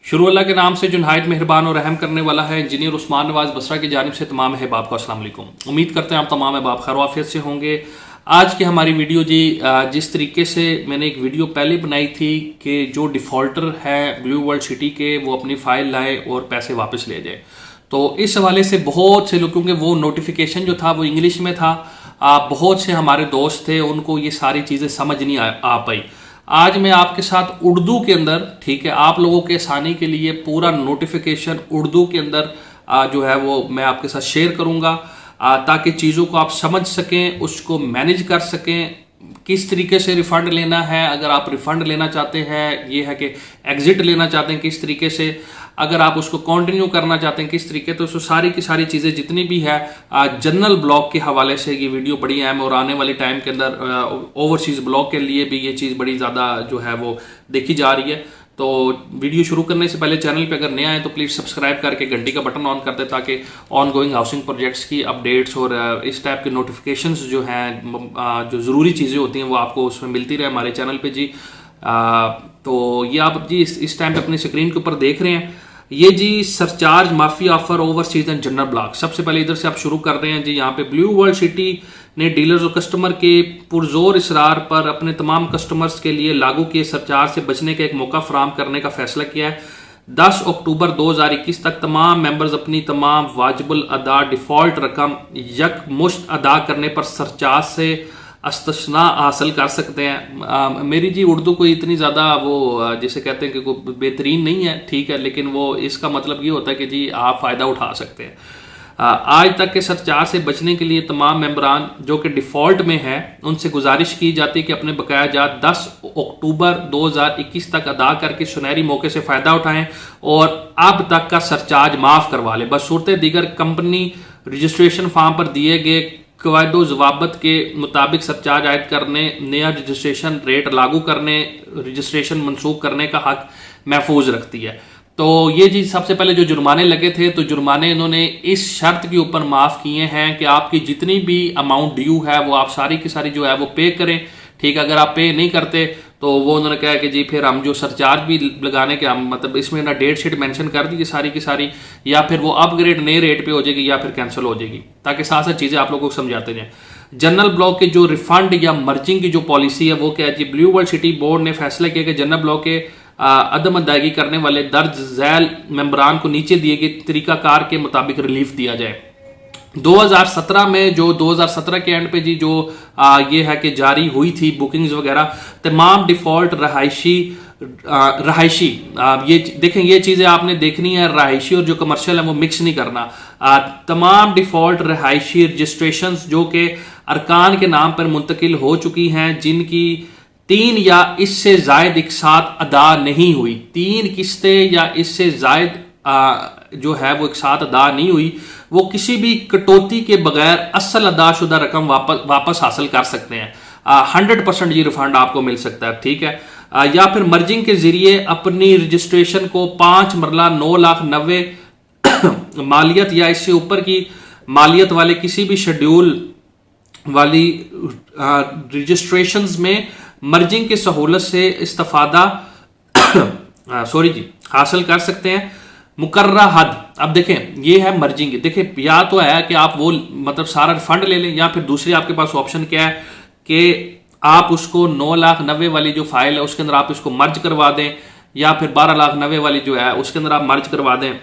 शुरू अल्लाह के नाम से जो नहायत मेहरबान और रहम करने वाला है। इंजीनियर उस्मान नवाज बसरा की जानिब से तमाम अहबाब को अस्सलाम वालेकुम। उम्मीद करते हैं आप तमाम अहबाब खैर आफियत से होंगे। आज की हमारी वीडियो जी, जिस तरीके से मैंने एक वीडियो पहले बनाई थी कि जो डिफ़ॉल्टर है ब्लू वर्ल्ड सिटी के वो अपनी फ़ाइल लाए और पैसे वापस ले जाए, तो इस हवाले से बहुत से लोग, क्योंकि वो नोटिफिकेशन जो था वो इंग्लिश में था, बहुत से हमारे दोस्त थे उनको ये सारी चीज़ें समझ नहीं आ पाई। आज मैं आपके साथ उर्दू के अंदर, ठीक है, आप लोगों के आसानी के लिए पूरा नोटिफिकेशन उर्दू के अंदर जो है वो मैं आपके साथ शेयर करूंगा, ताकि चीज़ों को आप समझ सकें, उसको मैनेज कर सकें, किस तरीके से रिफ़ंड लेना है। अगर आप रिफ़ंड लेना चाहते हैं, ये है कि एग्ज़िट लेना चाहते हैं किस तरीके से, अगर आप उसको कंटिन्यू करना चाहते हैं किस तरीके, तो उसको सारी की सारी चीज़ें जितनी भी है जनरल ब्लॉग के हवाले से ये वीडियो बड़ी अहम, और आने वाले टाइम के अंदर ओवरसीज़ ब्लॉग के लिए भी ये चीज़ बड़ी ज़्यादा जो है वो देखी जा रही है। तो वीडियो शुरू करने से पहले चैनल पे अगर नए आए तो प्लीज़ सब्सक्राइब करके घंटी का बटन ऑन कर दे, ताकि ऑन गोइंग हाउसिंग प्रोजेक्ट्स की अपडेट्स और इस टाइप के नोटिफिकेशंस जो हैं, जो ज़रूरी चीज़ें होती हैं, वो आपको उसमें मिलती रहे हमारे चैनल पे जी। तो ये आप जी इस टाइम पे अपनी स्क्रीन के ऊपर देख रहे हैं, ये जी सरचार्ज माफी offer over season general block. सबसे पहले इधर से आप शुरू कर रहे हैं जी। यहाँ पे ब्लू वर्ल्ड सिटी ने डीलर्स और कस्टमर के पुरजोर इसरार पर अपने तमाम कस्टमर्स के लिए लागू किए सरचार्ज से बचने का एक मौका फराहम करने का फैसला किया है। 10 अक्टूबर 2021 तक तमाम मेंबर्स अपनी तमाम वाजिबुल अदा डिफ़ॉल्ट रकम यकमुश्त अदा करने पर सरचार्ज से अस्तना हासिल कर सकते हैं। मेरी जी उर्दू कोई इतनी ज़्यादा वो जिसे कहते हैं कि कोई बेहतरीन नहीं है, ठीक है, लेकिन वो इसका मतलब ये होता है कि जी आप फ़ायदा उठा सकते हैं। आज तक के सरचार्ज से बचने के लिए तमाम मेंबरान जो कि डिफ़ॉल्ट में है, उनसे गुजारिश की जाती है कि अपने बकाया जात 10 अक्टूबर 2021 तक अदा करके सुनहरी मौके से फ़ायदा उठाएं और अब तक का सरचार्ज माफ़ करवा लें। बस सूरत दीगर कंपनी रजिस्ट्रेशन फॉर्म पर दिए गए कवायदो ज़वाबत के मुताबिक सरचार्ज आयद करने, नया रजिस्ट्रेशन रेट लागू करने, रजिस्ट्रेशन मनसूख करने का हक महफूज रखती है। तो ये जी सबसे पहले जो जुर्माने लगे थे, तो जुर्माने इन्होंने इस शर्त के ऊपर माफ़ किए हैं कि आपकी जितनी भी अमाउंट ड्यू है वो आप सारी की सारी जो है वो पे करें, ठीक है। अगर आप पे नहीं करते तो वो उन्होंने कहा कि जी फिर हम जो सरचार्ज भी लगाने के, हम मतलब इसमें ना डेट शीट मेंशन कर दी सारी की सारी, या फिर वो अपग्रेड नए रेट पे हो जाएगी या फिर कैंसिल हो जाएगी, ताकि साथ साथ चीज़ें आप लोगों को समझाते जाएं। जनरल ब्लॉक के जो रिफंड या मर्जिंग की जो पॉलिसी है वो क्या है जी, ब्लू वर्ल्ड सिटी बोर्ड ने फैसला किया कि जनरल ब्लॉक के अदम अदायगी करने वाले दर्ज झैल मेंबरान को नीचे दिए गए तरीकाकार के मुताबिक रिलीफ दिया जाए। 2017 में जो 2017 के एंड पे जी जो ये है कि जारी हुई थी बुकिंग्स वगैरह, तमाम डिफ़ॉल्ट रहायशी ये देखें, ये चीज़ें आपने देखनी है, रहायशी और जो कमर्शियल है वो मिक्स नहीं करना। तमाम डिफ़ॉल्ट रहायशी रजिस्ट्रेशंस जो कि अरकान के नाम पर मुंतकिल हो चुकी हैं, जिनकी 3 या इससे जायद एक साथ अदा नहीं हुई, 3 किस्तें या इससे जायद जो है वो एक साथ अदा नहीं हुई, वो किसी भी कटौती के बगैर असल अदाशुदा रकम वापस हासिल कर सकते हैं। 100% ये रिफंड आपको मिल सकता है, ठीक है। या फिर मर्जिंग के जरिए अपनी रजिस्ट्रेशन को 5 मरला 9,90,000 मालियत या इससे ऊपर की मालियत वाले किसी भी शेड्यूल वाली रजिस्ट्रेशंस में मर्जिंग की सहूलत से इस्तेफादा हासिल कर सकते हैं। मुकर्रा हद, अब देखें ये है मर्जिंग, देखें या तो है कि आप वो मतलब सारा रिफंड ले लें, या फिर दूसरी आपके पास ऑप्शन क्या है कि आप उसको 9,90,000 वाली जो फाइल है उसके अंदर आप इसको मर्ज करवा दें, या फिर 12,90,000 वाली जो है उसके अंदर आप मर्ज करवा दें।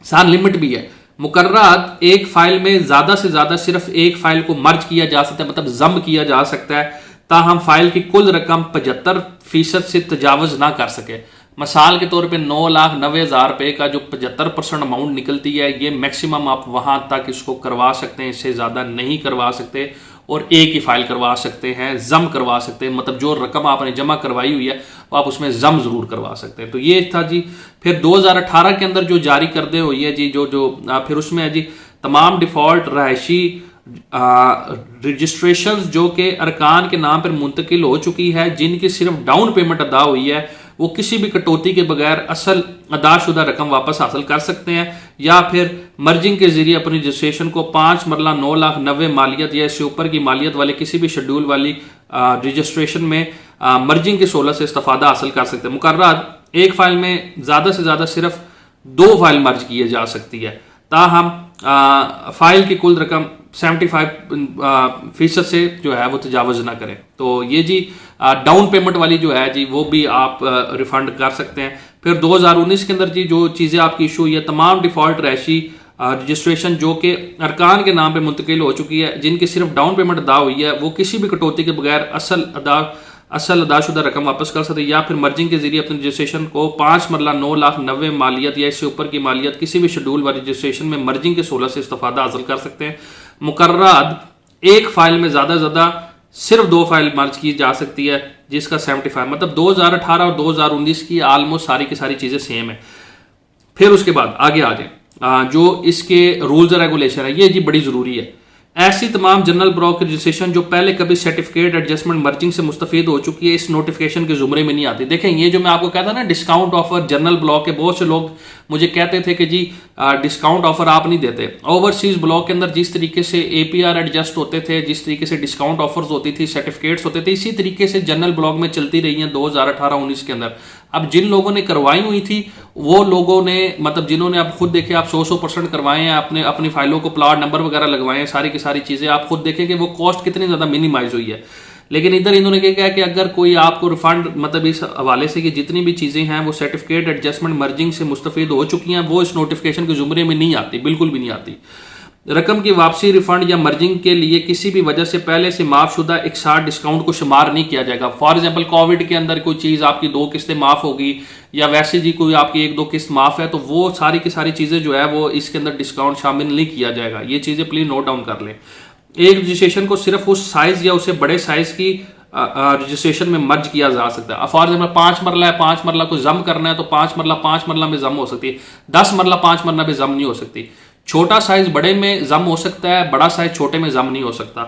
सान लिमिट भी है। मुकर्रा हद, एक फाइल में ज़्यादा से ज़्यादा सिर्फ एक फाइल को मर्ज किया जा सकता है, मतलब जम किया जा सकता है, ताहम फाइल की कुल रकम 75% से तजावज़ ना कर सके। मिसाल के तौर पे 9,90,000 रुपये का जो 75% अमाउंट निकलती है, ये मैक्सिमम आप वहाँ तक इसको करवा सकते हैं, इससे ज़्यादा नहीं करवा सकते, और एक ही फाइल करवा सकते हैं, जम करवा सकते हैं, मतलब जो रकम आपने जमा करवाई हुई है वो आप उसमें जम ज़रूर करवा सकते हैं। तो ये था जी। फिर 2018 के अंदर जो जारी कर दे हुई है जी, फिर उसमें है जी तमाम डिफ़ॉल्ट रहायशी रजिस्ट्रेशंस जो कि अरकान के नाम पर मुंतकिल हो चुकी है, जिनकी सिर्फ डाउन पेमेंट अदा हुई है, वो किसी भी कटौती के बगैर असल अदाशुदा रकम वापस हासिल कर सकते हैं, या फिर मर्जिंग के जरिए अपनी रजिस्ट्रेशन को 5 मरला 9,90,000 मालियत या इससे ऊपर की मालियत वाले किसी भी शेड्यूल वाली रजिस्ट्रेशन में मर्जिंग की सहूलत से इस्तेफादा हासिल कर सकते हैं। मुकर्रर एक फाइल में ज़्यादा से ज़्यादा सिर्फ 2 फाइल मर्ज किए जा सकती है, ताहम फाइल की कुल रकम 75% से जो है वो तजावज़ ना करें। तो ये जी डाउन पेमेंट वाली जो है जी वो भी आप रिफंड कर सकते हैं। फिर 2019 के अंदर जी जो चीज़ें आपकी इशू हुई है, तमाम डिफ़ॉल्ट रैशी रजिस्ट्रेशन जो कि अरकान के नाम पे मुंतकिल हो चुकी है, जिनकी सिर्फ डाउन पेमेंट अदा हुई है, वो किसी भी कटौती के बगैर असल अदाशुदा रकम वापस कर सकते हैं, या फिर मर्जिंग के जरिए अपने रजिस्ट्रेशन को 5 मरला 9,90,000 मालियत या इससे ऊपर की मालियत किसी भी शेड्यूल व रजिस्ट्रेशन में मर्जिंग के 16 से इस्तेफादा हासिल कर सकते हैं। मुकर्रर एक फाइल में ज़्यादा से ज़्यादा सिर्फ 2 फाइल मर्ज की जा सकती है, जिसका 75 मतलब 2018 और 2019 की आलमोस्ट सारी की सारी चीज़ें सेम है। फिर उसके बाद आगे आ जाए जो इसके रूल्स और रेगुलेशन है, ये जी बड़ी ज़रूरी है। ऐसी तमाम जनरल ब्लॉक की रजिस्ट्रेशन जो पहले कभी सर्टिफिकेट एडजस्टमेंट मर्जिंग से मुस्तफीद हो चुकी है, इस नोटिफिकेशन के जुमरे में नहीं आती। देखें ये जो मैं आपको कहता ना डिस्काउंट ऑफर जनरल ब्लॉक के, बहुत से लोग मुझे कहते थे कि जी डिस्काउंट ऑफर आप नहीं देते। ओवरसीज ब्लॉक के अंदर जिस तरीके से APR एडजस्ट होते थे, जिस तरीके से डिस्काउंट ऑफर्स होती थी, सर्टिफिकेट्स होते थे, इसी तरीके से जनरल ब्लॉक में चलती रही हैं 2018-19 के अंदर। अब जिन लोगों ने करवाई हुई थी वो लोगों ने मतलब जिन्होंने आप खुद देखे, आप 100% करवाए हैं, आपने अपनी फाइलों को प्लॉट नंबर वगैरह लगवाए हैं, सारी की सारी चीज़ें आप खुद देखें कि वो कॉस्ट कितनी ज़्यादा मिनिमाइज हुई है। लेकिन इधर इन्होंने क्या कहा कि अगर कोई आपको रिफंड मतलब इस हवाले से कि जितनी भी चीज़ें हैं वो सर्टिफिकेट एडजस्टमेंट मर्जिंग से मुस्तफीद हो चुकी हैं, वो इस नोटिफिकेशन के जुमरे में नहीं आती, बिल्कुल भी नहीं आती। रकम की वापसी, रिफंड या मर्जिंग के लिए किसी भी वजह से पहले से माफशुदा इकसार डिस्काउंट को शुमार नहीं किया जाएगा। फॉर एग्जांपल कोविड के अंदर कोई चीज़ आपकी 2 किस्तें माफ़ होगी, या वैसे जी कोई आपकी 1-2 किस्त माफ़ है, तो वो सारी की सारी चीज़ें जो है वो इसके अंदर डिस्काउंट शामिल नहीं किया जाएगा। ये चीज़ें प्लीज नोट डाउन कर लें। एक रजिस्ट्रेशन को सिर्फ उस साइज़ या उससे बड़े साइज़ की रजिस्ट्रेशन में मर्ज किया जा सकता है। फॉर एग्जाम्पल 5 मरला है, 5 मरला को जम करना है तो 5 मरला में जम हो सकती है, 10 मरला 5 मरला में जम नहीं हो सकती। छोटा साइज बड़े में जम हो सकता है, बड़ा साइज छोटे में जम नहीं हो सकता।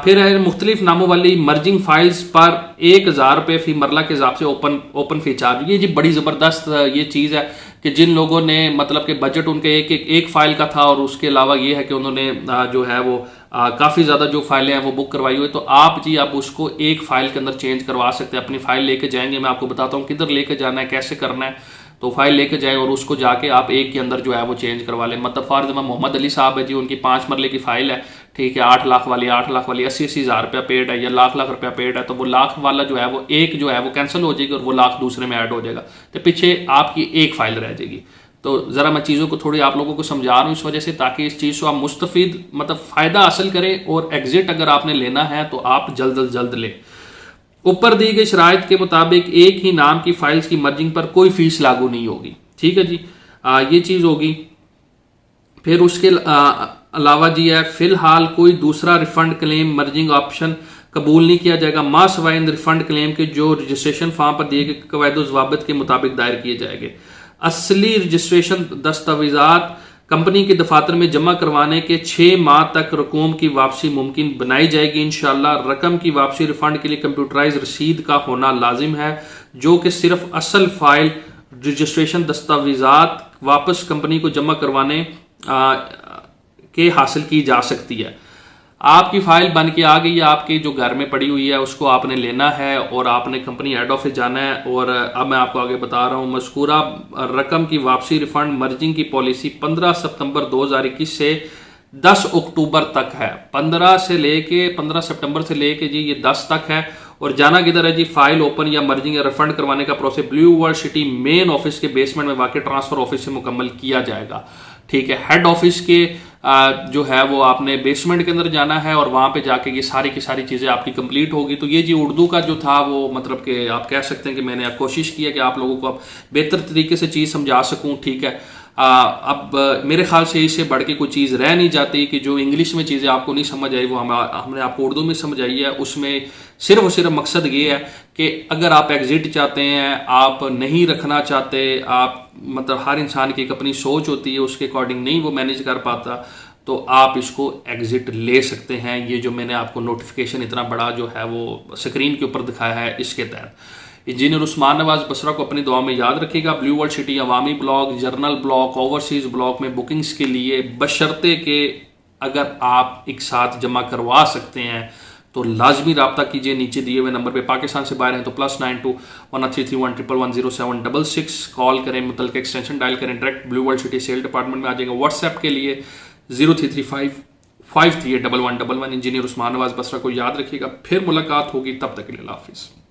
फिर है मुख्तलिफ नामों वाली मर्जिंग फाइल्स पर 1,000 रुपये फी मरला के हिसाब से ओपन फी चार्ज। ये जी बड़ी ज़बरदस्त ये चीज़ है कि जिन लोगों ने मतलब कि बजट उनके एक फाइल का था, और उसके अलावा ये है कि उन्होंने जो है वो काफ़ी ज़्यादा जो फाइलें हैं वो बुक करवाई हुई, तो आप जी आप उसको एक फाइल के अंदर चेंज करवा सकते हैं। अपनी फाइल लेके जाएंगे, मैं आपको बताता हूँ किधर लेके जाना है, कैसे करना है। तो फाइल लेके जाए और उसको जाके आप एक के अंदर जो है वो चेंज करवा लें। मतलब फॉर एग्जाम्पल मोहम्मद अली साहब है जी, उनकी 5 मरले की फाइल है, ठीक है, 8 लाख वाली 80-80 हज़ार रुपया पेड है, या लाख रुपया पेड है, तो वो लाख वाला जो है वो एक जो है वो कैंसिल हो जाएगी और वो लाख दूसरे में ऐड हो जाएगा, तो पीछे आपकी एक फाइल रह जाएगी। तो ज़रा मैं चीज़ों को थोड़ी आप लोगों को समझा रहा हूँ इस वजह से, ताकि इस चीज़ को आप मुस्तफीद मतलब फ़ायदा हासिल करें, और एग्जिट अगर आपने लेना है तो आप जल्द अज जल्द लें। ऊपर दी गई शराइत के मुताबिक एक ही नाम की फाइल्स की मर्जिंग पर कोई फीस लागू नहीं होगी, ठीक है जी। ये चीज़ होगी। फिर उसके अलावा जी है फिलहाल कोई दूसरा रिफंड क्लेम मर्जिंग ऑप्शन कबूल नहीं किया जाएगा, मा सिवाय इन रिफंड क्लेम के जो रजिस्ट्रेशन फॉर्म पर दिए गए कवायद व ज़वाबित के मुताबिक दायर किए जाएंगे। असली रजिस्ट्रेशन दस्तावेजात कंपनी के दफातर में जमा करवाने के 6 माह तक रकूम की वापसी मुमकिन बनाई जाएगी इंशाअल्लाह। रकम की वापसी रिफंड के लिए कंप्यूटराइज रसीद का होना लाजिम है, जो कि सिर्फ असल फाइल रजिस्ट्रेशन दस्तावेजात वापस कंपनी को जमा करवाने के हासिल की जा सकती है। आपकी फाइल बन के आ गई है, आपके जो घर में पड़ी हुई है उसको आपने लेना है और आपने कंपनी हेड ऑफिस जाना है। और अब मैं आपको आगे बता रहा हूँ, मज़कूरा रकम की वापसी रिफंड मर्जिंग की पॉलिसी 15 सितंबर 2021 से 10 अक्टूबर तक है। 15 सितंबर से लेके जी ये 10 तक है। और जाना किधर है जी, फाइल ओपन या मर्जिंग या रिफंड करवाने का process blue world city main office के बेसमेंट में वाकई ट्रांसफर ऑफिस से मुकम्मल किया जाएगा, ठीक है। हेड ऑफिस के जो है वो आपने बेसमेंट के अंदर जाना है और वहां पे जाके ये सारी की सारी चीज़ें आपकी कंप्लीट होगी। तो ये जी उर्दू का जो था वो मतलब कि आप कह सकते हैं कि मैंने कोशिश की है कि आप लोगों को अब बेहतर तरीके से चीज़ समझा सकूं, ठीक है। अब मेरे ख्याल से इससे बढ़ के कोई चीज़ रह नहीं जाती कि जो इंग्लिश में चीज़ें आपको नहीं समझ आई वो हमने आपको उर्दू में समझाई है। उसमें सिर्फ और सिर्फ मकसद ये है कि अगर आप एग्जिट चाहते हैं, आप नहीं रखना चाहते, आप मतलब हर इंसान की एक अपनी सोच होती है, उसके अकॉर्डिंग नहीं वो मैनेज कर पाता, तो आप इसको एग्जिट ले सकते हैं। ये जो मैंने आपको नोटिफिकेशन इतना बड़ा जो है वो स्क्रीन के ऊपर दिखाया है, इसके तहत इंजीनियर उस्मान नवाज बसरा को अपनी दुआ में याद रखिएगा। Blue world City Awami block, general block, overseas block में बुकिंग्स के लिए बशर्ते के अगर आप एक साथ जमा करवा सकते हैं तो लाजमी रब्ता कीजिए नीचे दिए हुए नंबर पे। पाकिस्तान से बाहर हैं तो +92 1331110766 कॉल करें, मुतल्लिक़ एक्सटेंशन डायल करें, direct blue world city sale department में आ जाएगा। व्हाट्सएप के लिए 0335 5381111। इंजीनियर उस्मान नवाज बसरा को याद रखिएगा। फिर मुलाकात होगी, तब तक के लिए अल्लाह हाफिज़।